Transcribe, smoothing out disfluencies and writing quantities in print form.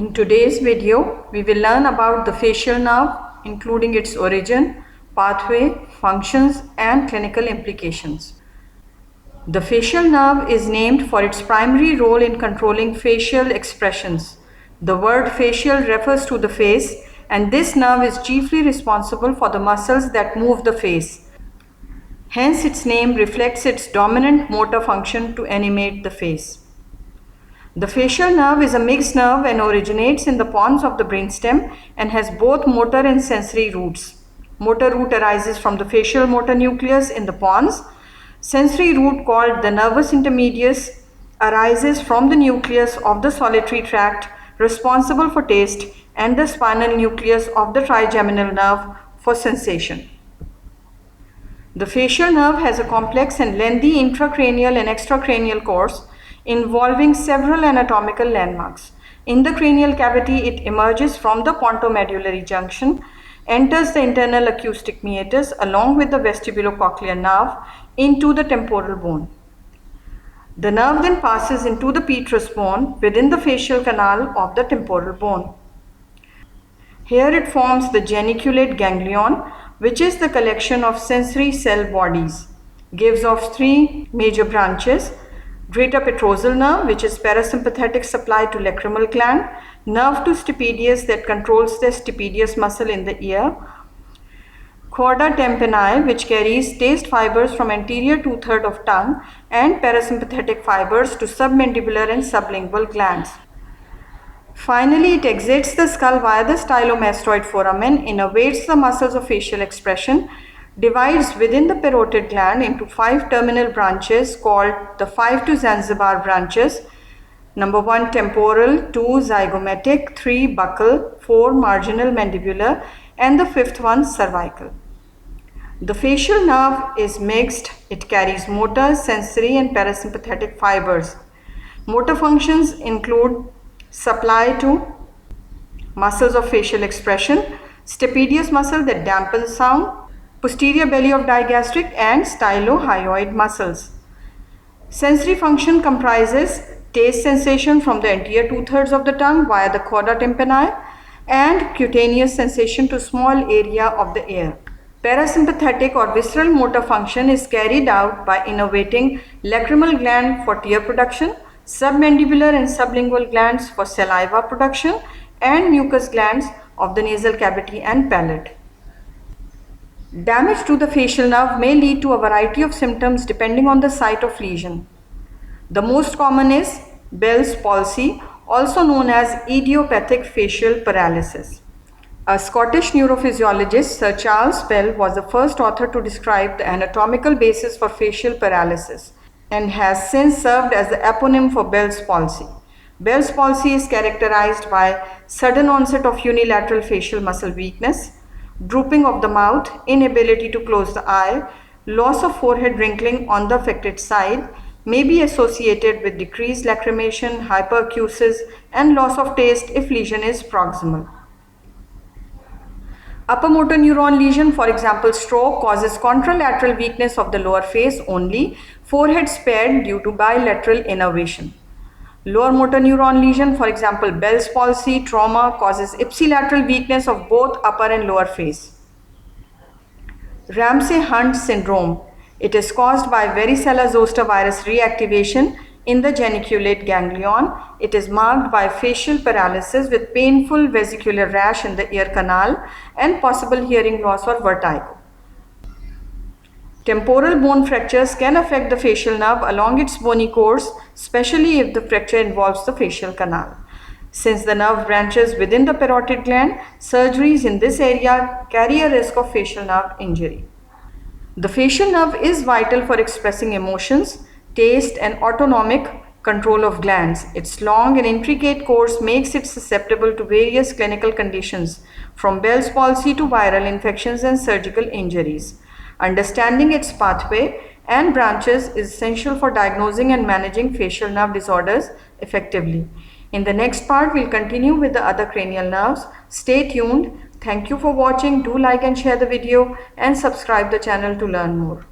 In today's video, we will learn about the facial nerve, including its origin, pathway, functions, and clinical implications. The facial nerve is named for its primary role in controlling facial expressions. The word facial refers to the face, and this nerve is chiefly responsible for the muscles that move the face. Hence, its name reflects its dominant motor function to animate the face. The facial nerve is a mixed nerve and originates in the pons of the brainstem and has both motor and sensory roots. Motor root arises from the facial motor nucleus in the pons. Sensory root, called the nervus intermedius, arises from the nucleus of the solitary tract responsible for taste and the spinal nucleus of the trigeminal nerve for sensation. The facial nerve has a complex and lengthy intracranial and extracranial course involving several anatomical landmarks. In the cranial cavity, it emerges from the pontomedullary junction, enters the internal acoustic meatus along with the vestibulocochlear nerve into the temporal bone. The nerve then passes into the petrous bone within the facial canal of the temporal bone. Here it forms the geniculate ganglion, which is the collection of sensory cell bodies. Gives off three major branches: greater petrosal nerve, which is parasympathetic supply to lacrimal gland, nerve to stapedius that controls the stapedius muscle in the ear, chorda tympani, which carries taste fibers from anterior two-thirds of tongue, and parasympathetic fibers to submandibular and sublingual glands. Finally, it exits the skull via the stylomastoid foramen, innervates the muscles of facial expression, divides within the parotid gland into 5 terminal branches called the 5 to Zanzibar branches. Number 1 temporal, 2 zygomatic, 3 buccal, 4 marginal mandibular, and the 5th one cervical. The facial nerve is mixed. It carries motor, sensory, and parasympathetic fibers. Motor functions include supply to muscles of facial expression, stapedius muscle that dampens sound, posterior belly of digastric, and stylohyoid muscles. Sensory function comprises taste sensation from the anterior two-thirds of the tongue via the chorda tympani and cutaneous sensation to small area of the ear. Parasympathetic or visceral motor function is carried out by innervating lacrimal gland for tear production, submandibular and sublingual glands for saliva production, and mucous glands of the nasal cavity and palate. Damage to the facial nerve may lead to a variety of symptoms depending on the site of lesion. The most common is Bell's palsy, also known as idiopathic facial paralysis. A Scottish neurophysiologist, Sir Charles Bell, was the first author to describe the anatomical basis for facial paralysis and has since served as the eponym for Bell's palsy. Bell's palsy is characterized by sudden onset of unilateral facial muscle weakness, drooping of the mouth, inability to close the eye, loss of forehead wrinkling on the affected side, may be associated with decreased lacrimation, hyperacusis, and loss of taste if lesion is proximal. Upper motor neuron lesion, for example stroke, causes contralateral weakness of the lower face only, forehead spared due to bilateral innervation. Lower motor neuron lesion, for example Bell's palsy, trauma, causes ipsilateral weakness of both upper and lower face. Ramsay-Hunt syndrome. It is caused by varicella zoster virus reactivation in the geniculate ganglion. It is marked by facial paralysis with painful vesicular rash in the ear canal and possible hearing loss or vertigo. Temporal bone fractures can affect the facial nerve along its bony course, especially if the fracture involves the facial canal. Since the nerve branches within the parotid gland, surgeries in this area carry a risk of facial nerve injury. The facial nerve is vital for expressing emotions, taste, and autonomic control of glands. Its long and intricate course makes it susceptible to various clinical conditions, from Bell's palsy to viral infections and surgical injuries. Understanding its pathway and branches is essential for diagnosing and managing facial nerve disorders effectively. In the next part, we'll continue with the other cranial nerves. Stay tuned. Thank you for watching. Do like and share the video and subscribe the channel to learn more.